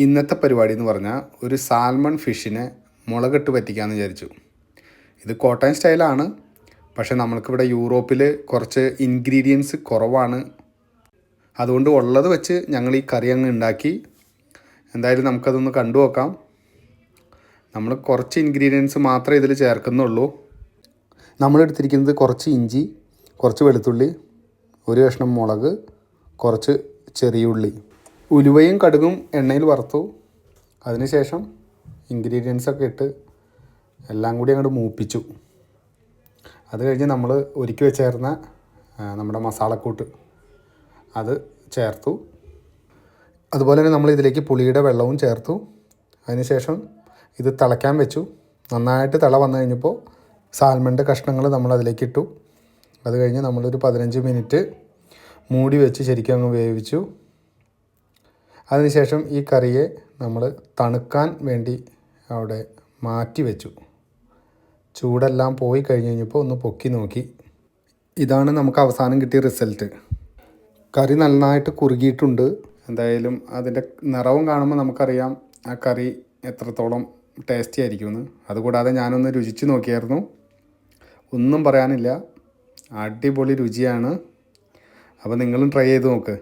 ഇന്നത്തെ പരിപാടി എന്ന് പറഞ്ഞാൽ ഒരു സാൽമൺ ഫിഷിനെ മുളകിട്ട് പറ്റിക്കാമെന്ന് വിചാരിച്ചു. ഇത് കോട്ടയം സ്റ്റൈലാണ്. പക്ഷേ നമ്മൾക്കിവിടെ യൂറോപ്പിൽ കുറച്ച് ഇൻഗ്രീഡിയൻസ് കുറവാണ്. അതുകൊണ്ട് ഉള്ളത് വെച്ച് ഞങ്ങൾ ഈ കറി അങ്ങ് ഉണ്ടാക്കി. എന്തായാലും നമുക്കതൊന്ന് കണ്ടു നോക്കാം. നമ്മൾ കുറച്ച് ഇൻഗ്രീഡിയൻസ് മാത്രമേ ഇതിൽ ചേർക്കുന്നുള്ളൂ. നമ്മളെടുത്തിരിക്കുന്നത് കുറച്ച് ഇഞ്ചി, കുറച്ച് വെളുത്തുള്ളി, ഒരു കഷ്ണം മുളക്, കുറച്ച് ചെറിയുള്ളി, ഉലുവയും കടുകും എണ്ണയിൽ വറുത്തു. അതിനുശേഷം ഇൻഗ്രീഡിയൻസൊക്കെ ഇട്ട് എല്ലാം കൂടി അങ്ങോട്ട് മൂപ്പിച്ചു. അത് കഴിഞ്ഞ് നമ്മൾ ഒരുക്കി വെച്ചേർന്ന നമ്മുടെ മസാലക്കൂട്ട് അത് ചേർത്തു. അതുപോലെ തന്നെ നമ്മൾ ഇതിലേക്ക് പുളിയുടെ വെള്ളവും ചേർത്തു. അതിനുശേഷം ഇത് തിളയ്ക്കാൻ വെച്ചു. നന്നായിട്ട് തിള വന്നു കഴിഞ്ഞപ്പോൾ സാൽമണിൻ്റെ കഷ്ണങ്ങൾ നമ്മൾ അതിലേക്ക് ഇട്ടു. അത് കഴിഞ്ഞ് നമ്മളൊരു 15 മിനിറ്റ് മൂടി വെച്ച് ശരിക്കും അങ്ങ് വേവിച്ചു. അതിനുശേഷം ഈ കറിയെ നമ്മൾ തണുക്കാൻ വേണ്ടി അവിടെ മാറ്റി വെച്ചു. ചൂടെല്ലാം പോയി കഴിഞ്ഞപ്പോൾ ഒന്ന് പൊക്കി നോക്കി. ഇതാണ് നമുക്ക് അവസാനം കിട്ടിയ റിസൾട്ട്. കറി നന്നായിട്ട് കുറുകിയിട്ടുണ്ട്. എന്തായാലും അതിൻ്റെ നിറവും കാണുമ്പോൾ നമുക്കറിയാം ആ കറി എത്രത്തോളം ടേസ്റ്റി ആയിരിക്കുമെന്ന്. അതുകൂടാതെ ഞാനൊന്ന് രുചിച്ച് നോക്കിയായിരുന്നു. ഒന്നും പറയാനില്ല, അടിപൊളി രുചിയാണ്. അപ്പോൾ നിങ്ങളും ട്രൈ ചെയ്ത് നോക്ക്.